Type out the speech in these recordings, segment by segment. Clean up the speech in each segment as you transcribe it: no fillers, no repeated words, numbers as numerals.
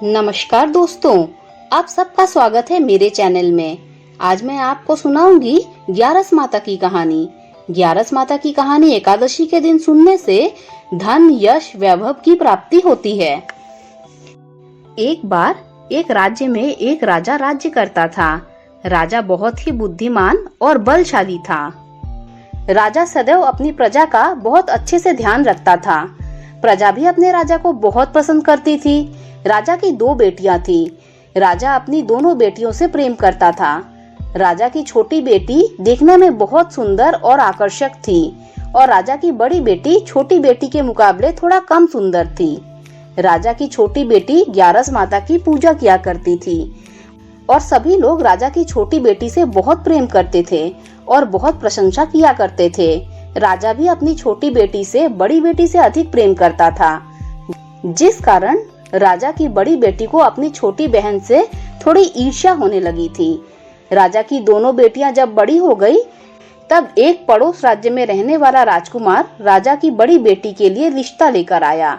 नमस्कार दोस्तों, आप सबका स्वागत है मेरे चैनल में। आज मैं आपको सुनाऊंगी ग्यारस माता की कहानी। ग्यारस माता की कहानी एकादशी के दिन सुनने से धन, यश, वैभव की प्राप्ति होती है। एक बार एक राज्य में एक राजा राज्य करता था। राजा बहुत ही बुद्धिमान और बलशाली था। राजा सदैव अपनी प्रजा का बहुत अच्छे से ध्यान रखता था। प्रजा भी अपने राजा को बहुत पसंद करती थी। राजा की 2 बेटियां थी। राजा अपनी दोनों बेटियों से प्रेम करता था। राजा की छोटी बेटी देखने में बहुत सुंदर और आकर्षक थी और राजा की बड़ी बेटी छोटी बेटी के मुकाबले थोड़ा कम सुंदर थी। राजा की छोटी बेटी ग्यारस माता की पूजा किया करती थी और सभी लोग राजा की छोटी बेटी से बहुत प्रेम करते थे और बहुत प्रशंसा किया करते थे। राजा भी अपनी छोटी बेटी से बड़ी बेटी से अधिक प्रेम करता था, जिस कारण राजा की बड़ी बेटी को अपनी छोटी बहन से थोड़ी ईर्ष्या होने लगी थी। राजा की दोनों बेटियां जब बड़ी हो गई, तब एक पड़ोस राज्य में रहने वाला राजकुमार राजा की बड़ी बेटी के लिए रिश्ता लेकर आया।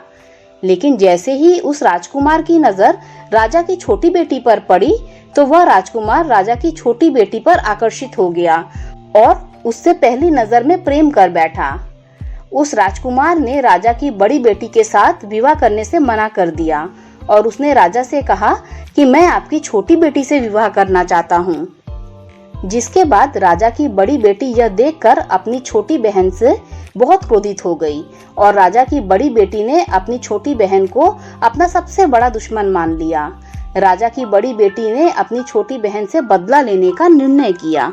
लेकिन जैसे ही उस राजकुमार की नजर राजा की छोटी बेटी पर पड़ी, तो वह राजकुमार राजा की छोटी बेटी पर आकर्षित हो गया और उससे पहली नजर में प्रेम कर बैठा। उस राजकुमार ने राजा की बड़ी बेटी के साथ विवाह करने से मना कर दिया और उसने राजा से कहा कि मैं आपकी छोटी बेटी से विवाह करना चाहता हूँ। जिसके बाद राजा की बड़ी बेटी यह देखकर अपनी छोटी बहन से बहुत क्रोधित हो गई और राजा की बड़ी बेटी ने अपनी छोटी बहन को अपना सबसे बड़ा दुश्मन मान लिया। राजा की बड़ी बेटी ने अपनी छोटी बहन से बदला लेने का निर्णय किया,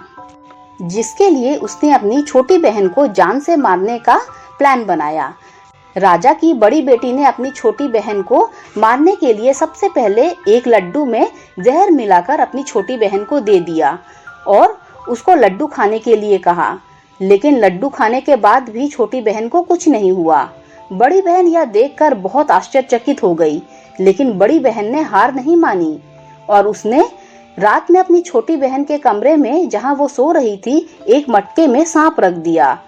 जिसके लिए उसने अपनी छोटी बहन को जान से मारने का प्लान बनाया। राजा की बड़ी बेटी ने अपनी छोटी बहन को मारने के लिए सबसे पहले एक लड्डू में जहर मिलाकर अपनी छोटी बहन को दे दिया और उसको लड्डू खाने के लिए कहा। लेकिन लड्डू खाने के बाद भी छोटी बहन को कुछ नहीं हुआ। बड़ी बहन यह देखकर बहुत आश्चर्यचकित हो गई, लेकिन बड़ी बहन ने हार नहीं मानी और उसने रात में अपनी छोटी बहन के कमरे में, जहां वो सो रही थी, एक मटके में सांप रख दिया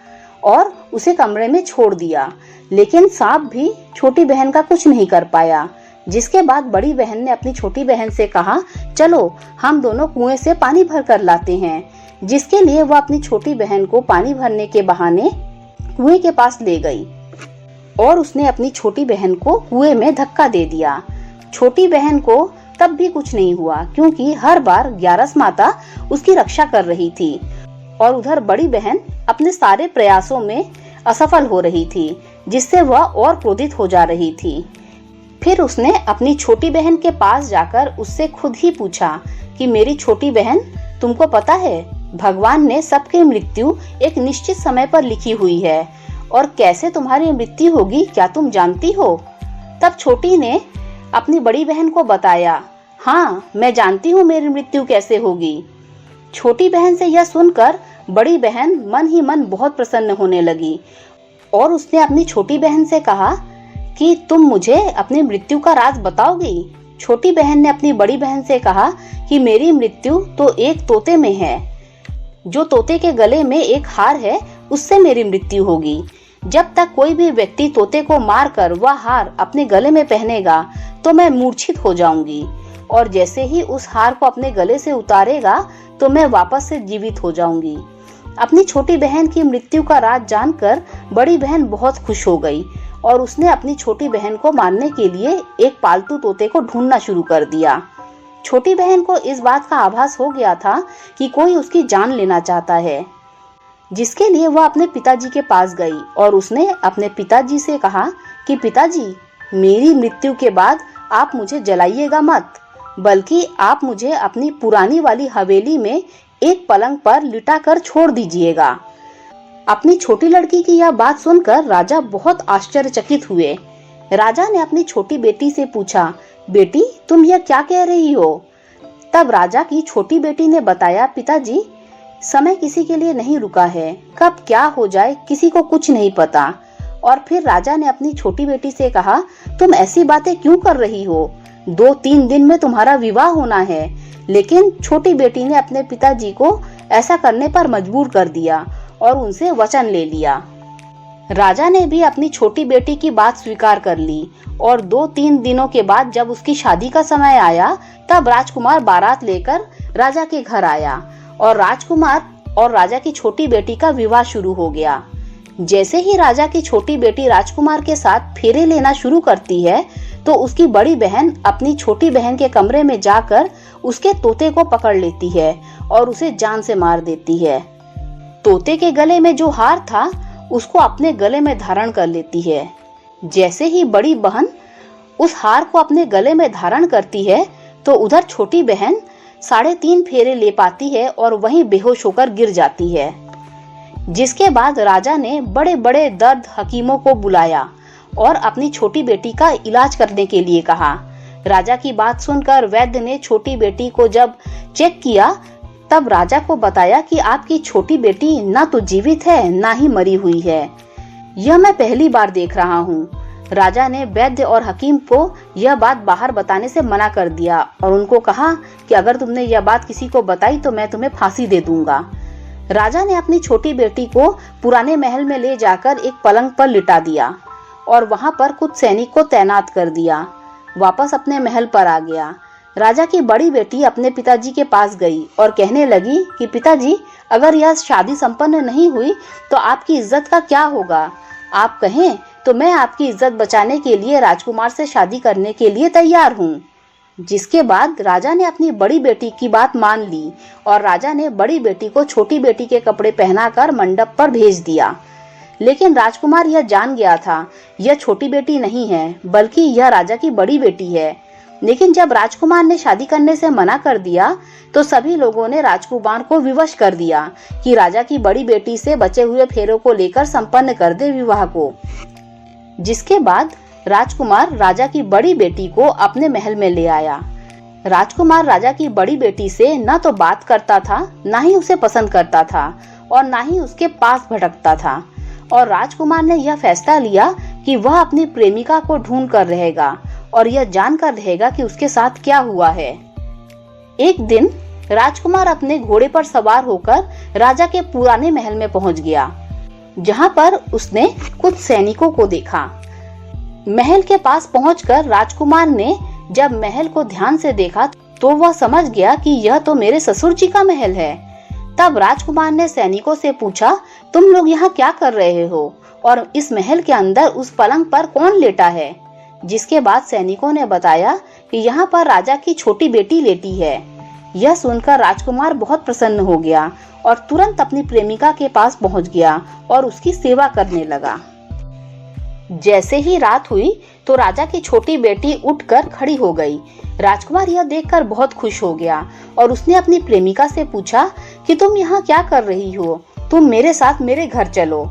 और उसे कमरे में छोड़ दिया। लेकिन सांप भी छोटी बहन का कुछ नहीं कर पाया। जिसके बाद बड़ी बहन ने अपनी छोटी बहन से कहा, चलो हम दोनों कुएं से पानी भर कर लाते हैं। जिसके लिए वह अपनी छोटी बहन को पानी भरने के बहाने कुएं के पास ले गई और उसने अपनी छोटी बहन को कुएं में धक्का दे दिया। छोटी बहन को तब भी कुछ नहीं हुआ, क्योंकि हर बार ग्यारस माता उसकी रक्षा कर रही थी और उधर बड़ी बहन अपने सारे प्रयासों में असफल हो रही थी, जिससे वह और क्रोधित हो जा रही थी। फिर उसने अपनी छोटी बहन के पास जाकर उससे खुद ही पूछा कि मेरी छोटी बहन, तुमको पता है भगवान ने सबकी मृत्यु एक निश्चित समय पर लिखी हुई है और कैसे तुम्हारी मृत्यु होगी क्या तुम जानती हो? तब छोटी ने अपनी बड़ी बहन को बताया, हाँ मैं जानती हूँ मेरी मृत्यु कैसे होगी। छोटी बहन से यह सुनकर बड़ी बहन मन ही मन बहुत प्रसन्न होने लगी और उसने अपनी छोटी बहन से कहा कि तुम मुझे अपनी मृत्यु का राज बताओगी। छोटी बहन ने अपनी बड़ी बहन से कहा कि मेरी मृत्यु तो एक तोते में है। जो तोते के गले में एक हार है, उससे मेरी मृत्यु होगी। जब तक कोई भी व्यक्ति तोते को मारकर वह हार अपने गले में पहनेगा तो मैं मूर्छित हो जाऊंगी और जैसे ही उस हार को अपने गले से उतारेगा तो मैं वापस से जीवित हो जाऊंगी। अपनी छोटी बहन की मृत्यु का राज जानकर बड़ी बहन बहुत खुश हो गई और उसने अपनी छोटी बहन को मारने के लिए एक पालतू तोते को ढूंढना शुरू कर दिया। छोटी बहन को इस बात का आभास हो गया था कि कोई उसकी जान लेना चाहता है, जिसके लिए वह अपने पिताजी के पास गई और उसने अपने पिताजी से कहा कि पिताजी, मेरी मृत्यु के बाद आप मुझे जलाइएगा मत, बल्कि आप मुझे अपनी पुरानी वाली हवेली में एक पलंग पर लिटा कर छोड़ दीजिएगा। अपनी छोटी लड़की की यह बात सुनकर राजा बहुत आश्चर्यचकित हुए। राजा ने अपनी छोटी बेटी से पूछा, बेटी तुम यह क्या कह रही हो? तब राजा की छोटी बेटी ने बताया, पिताजी समय किसी के लिए नहीं रुका है, कब क्या हो जाए किसी को कुछ नहीं पता। और फिर राजा ने अपनी छोटी बेटी से कहा, तुम ऐसी बातें क्यों कर रही हो? 2-3 दिन में तुम्हारा विवाह होना है। लेकिन छोटी बेटी ने अपने पिताजी को ऐसा करने पर मजबूर कर दिया और उनसे वचन ले लिया। राजा ने भी अपनी छोटी बेटी की बात स्वीकार कर ली और 2-3 दिनों के बाद जब उसकी शादी का समय आया तब राजकुमार बारात लेकर राजा के घर आया और राजकुमार और राजा की छोटी बेटी का विवाह शुरू हो गया। जैसे ही राजा की छोटी बेटी राजकुमार के साथ फेरे लेना शुरू करती है तो उसकी बड़ी बहन अपनी छोटी बहन के कमरे में जाकर उसके तोते को पकड़ लेती है और उसे जान से मार देती है। तोते के गले में जो हार था उसको अपने गले में धारण कर लेती है। जैसे ही बड़ी बहन उस हार को अपने गले में धारण करती है तो उधर छोटी बहन 3.5 फेरे ले पाती है और वहीं बेहोश होकर गिर जाती है। जिसके बाद राजा ने बड़े बड़े दर्द हकीमों को बुलाया और अपनी छोटी बेटी का इलाज करने के लिए कहा। राजा की बात सुनकर वैद्य ने छोटी बेटी को जब चेक किया तब राजा को बताया कि आपकी छोटी बेटी ना तो जीवित है ना ही मरी हुई है। यह मैं पहली बार देख रहा हूँ। राजा ने वैद्य और हकीम को यह बात बाहर बताने से मना कर दिया और उनको कहा कि अगर तुमने यह बात किसी को बताई तो मैं तुम्हें फांसी दे दूंगा। राजा ने अपनी छोटी बेटी को पुराने महल में ले जाकर एक पलंग पर लिटा दिया और वहां पर कुछ सैनिक को तैनात कर दिया। वापस अपने महल पर आ गया। राजा की बड़ी बेटी अपने पिताजी के पास गई और कहने लगी कि पिताजी, अगर यह शादी संपन्न नहीं हुई तो आपकी इज्जत का क्या होगा? आप कहें तो मैं आपकी इज्जत बचाने के लिए राजकुमार से शादी करने के लिए तैयार हूँ। जिसके बाद राजा ने अपनी बड़ी बेटी की बात मान ली और राजा ने बड़ी बेटी को छोटी बेटी के कपड़े पहनाकर मंडप पर भेज दिया। लेकिन राजकुमार यह जान गया था यह छोटी बेटी नहीं है बल्कि यह राजा की बड़ी बेटी है। लेकिन जब राजकुमार ने शादी करने से मना कर दिया तो सभी लोगों ने राजकुमार को विवश कर दिया कि राजा की बड़ी बेटी से बचे हुए फेरों को लेकर संपन्न कर दे विवाह को। जिसके बाद राजकुमार राजा की बड़ी बेटी को अपने महल में ले आया। राजकुमार राजा की बड़ी बेटी से न तो बात करता था, न ही उसे पसंद करता था और न ही उसके पास भटकता था। और राजकुमार ने यह फैसला लिया कि वह अपनी प्रेमिका को ढूंढ कर रहेगा और यह जानकर रहेगा कि उसके साथ क्या हुआ है। एक दिन राजकुमार अपने घोड़े पर सवार होकर राजा के पुराने महल में पहुंच गया, जहां पर उसने कुछ सैनिकों को देखा। महल के पास पहुंचकर राजकुमार ने जब महल को ध्यान से देखा तो वह समझ गया कि यह तो मेरे ससुर जी का महल है। तब राजकुमार ने सैनिकों से पूछा, तुम लोग यहाँ क्या कर रहे हो और इस महल के अंदर उस पलंग पर कौन लेटा है? जिसके बाद सैनिकों ने बताया कि यहाँ पर राजा की छोटी बेटी लेटी है। यह सुनकर राजकुमार बहुत प्रसन्न हो गया और तुरंत अपनी प्रेमिका के पास पहुंच गया और उसकी सेवा करने लगा। जैसे ही रात हुई तो राजा की छोटी बेटी उठकर खड़ी हो गई। राजकुमार यह देखकर बहुत खुश हो गया और उसने अपनी प्रेमिका से पूछा कि तुम यहाँ क्या कर रही हो? तुम मेरे साथ मेरे घर चलो।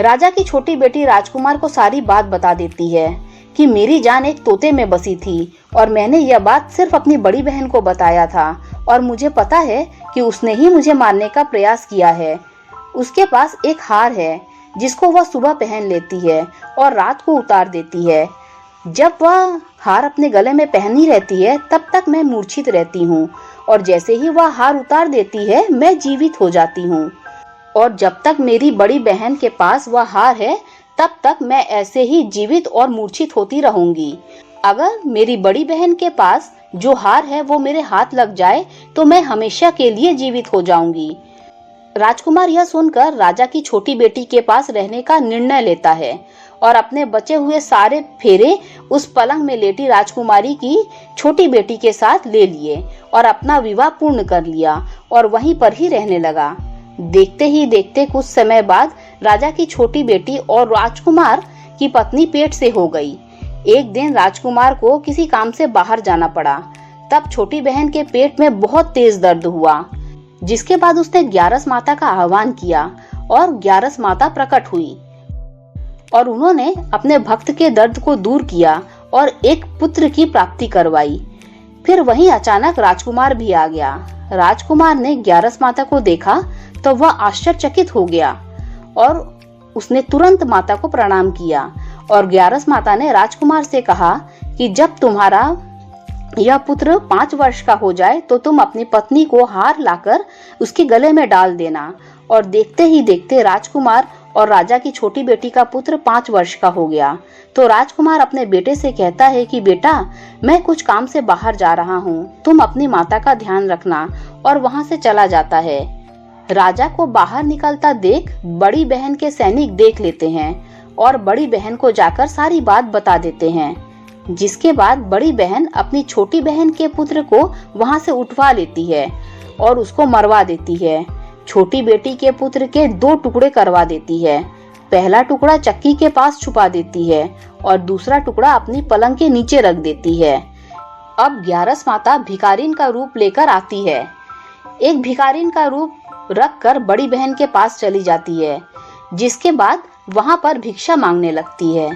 राजा की छोटी बेटी राजकुमार को सारी बात बता देती है कि मेरी जान एक तोते में बसी थी और मैंने यह बात सिर्फ अपनी बड़ी बहन को बताया था और मुझे पता है कि उसने ही मुझे मारने का प्रयास किया है। उसके पास एक हार है जिसको वह सुबह पहन लेती है और रात को उतार देती है। जब वह हार अपने गले में पहनी रहती है तब तक मैं मूर्छित रहती हूँ और जैसे ही वह हार उतार देती है मैं जीवित हो जाती हूँ। और जब तक मेरी बड़ी बहन के पास वह हार है तब तक मैं ऐसे ही जीवित और मूर्छित होती रहूंगी। अगर मेरी बड़ी बहन के पास जो हार है वो मेरे हाथ लग जाए तो मैं हमेशा के लिए जीवित हो जाऊंगी। राजकुमार यह सुनकर राजा की छोटी बेटी के पास रहने का निर्णय लेता है और अपने बचे हुए सारे फेरे उस पलंग में लेटी राजकुमारी की छोटी बेटी के साथ ले लिए और अपना विवाह पूर्ण कर लिया और वहीं पर ही रहने लगा। देखते ही देखते कुछ समय बाद राजा की छोटी बेटी और राजकुमार की पत्नी पेट से हो गई। एक दिन राजकुमार को किसी काम से बाहर जाना पड़ा। तब छोटी बहन के पेट में बहुत तेज दर्द हुआ, जिसके बाद उसने ग्यारस माता का आह्वान किया और ग्यारस माता प्रकट हुई और उन्होंने अपने भक्त के दर्द को दूर किया और एक पुत्र की प्राप्ति करवाई। फिर वहीं अचानक राजकुमार भी आ गया। राजकुमार ने ग्यारस माता को देखा तो वह आश्चर्यचकित हो गया और उसने तुरंत माता को प्रणाम किया और ग्यारस माता ने राजकुमार से कहा कि जब तुम्हारा यह पुत्र 5 वर्ष का हो जाए तो तुम अपनी पत्नी को हार लाकर उसके गले में डाल देना। और देखते ही देखते राजकुमार और राजा की छोटी बेटी का पुत्र 5 वर्ष का हो गया। तो राजकुमार अपने बेटे से कहता है कि बेटा, मैं कुछ काम से बाहर जा रहा हूँ, तुम अपनी माता का ध्यान रखना, और वहाँ से चला जाता है। राजा को बाहर निकलता देख बड़ी बहन के सैनिक देख लेते हैं और बड़ी बहन को जाकर सारी बात बता देते हैं, जिसके बाद बड़ी बहन अपनी छोटी बहन के पुत्र को वहाँ से उठवा लेती है और उसको मरवा देती है। छोटी बेटी के पुत्र के 2 टुकड़े करवा देती है। पहला टुकड़ा चक्की के पास छुपा देती है और दूसरा टुकड़ा अपनी पलंग के नीचे रख देती है। अब ग्यारस माता भिखारिन का रूप लेकर आती है। एक भिखारिन का रूप रखकर बड़ी बहन के पास चली जाती है, जिसके बाद वहां पर भिक्षा मांगने लगती है।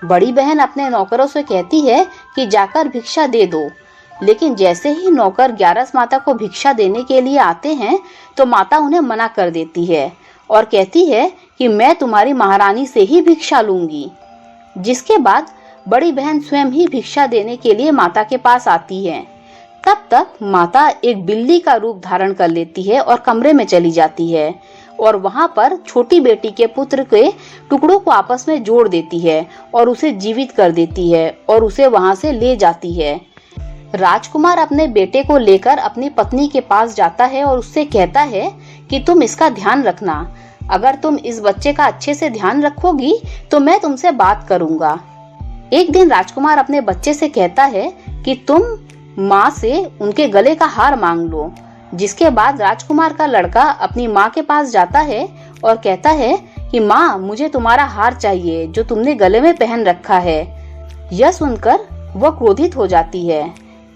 बड़ी बहन अपने नौकरों से कहती है कि जाकर भिक्षा दे दो, लेकिन जैसे ही नौकर ग्यारस माता को भिक्षा देने के लिए आते हैं तो माता उन्हें मना कर देती है और कहती है कि मैं तुम्हारी महारानी से ही भिक्षा लूंगी। जिसके बाद बड़ी बहन स्वयं ही भिक्षा देने के लिए माता के पास आती है। तब तक माता एक बिल्ली का रूप धारण कर लेती है और कमरे में चली जाती है और वहां पर छोटी बेटी के पुत्र के टुकड़ों को आपस में जोड़ देती है और उसे जीवित कर देती है और उसे वहां से ले जाती है। राजकुमार अपने बेटे को लेकर अपनी पत्नी के पास जाता है और उससे कहता है कि तुम इसका ध्यान रखना, अगर तुम इस बच्चे का अच्छे से ध्यान रखोगी तो मैं तुमसे बात करूंगा। एक दिन राजकुमार अपने बच्चे से कहता है कि तुम माँ से उनके गले का हार मांग लो। जिसके बाद राजकुमार का लड़का अपनी माँ के पास जाता है और कहता है कि माँ, मुझे तुम्हारा हार चाहिए जो तुमने गले में पहन रखा है। यह सुनकर वह क्रोधित हो जाती है,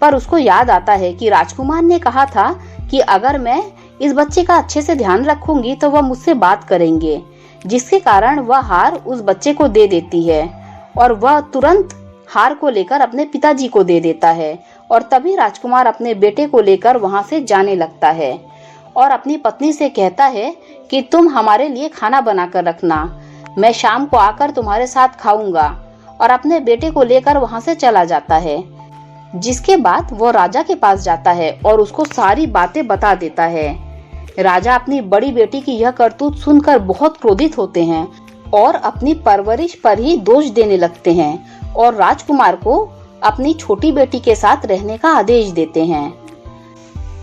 पर उसको याद आता है कि राजकुमार ने कहा था कि अगर मैं इस बच्चे का अच्छे से ध्यान रखूंगी तो वह मुझसे बात करेंगे, जिसके कारण वह हार उस बच्चे को दे देती है और वह तुरंत हार को लेकर अपने पिताजी को दे देता है। और तभी राजकुमार अपने बेटे को लेकर वहां से जाने लगता है और अपनी पत्नी से कहता है कि तुम हमारे लिए खाना बनाकर रखना, मैं शाम को आकर तुम्हारे साथ खाऊंगा, और अपने बेटे को लेकर वहां से चला जाता है। जिसके बाद वो राजा के पास जाता है और उसको सारी बातें बता देता है। राजा अपनी बड़ी बेटी की यह करतूत सुनकर बहुत क्रोधित होते हैं और अपनी परवरिश पर ही दोष देने लगते हैं और राजकुमार को अपनी छोटी बेटी के साथ रहने का आदेश देते हैं।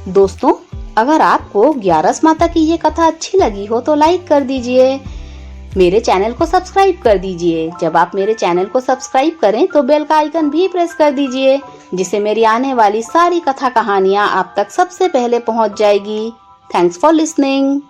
दोस्तों, अगर आपको ग्यारस माता की ये कथा अच्छी लगी हो तो लाइक कर दीजिए, मेरे चैनल को सब्सक्राइब कर दीजिए। जब आप मेरे चैनल को सब्सक्राइब करें तो बेल का आइकन भी प्रेस कर दीजिए, जिससे मेरी आने वाली सारी कथा कहानियाँ आप तक सबसे पहले पहुँच जाएगी। Thanks for listening.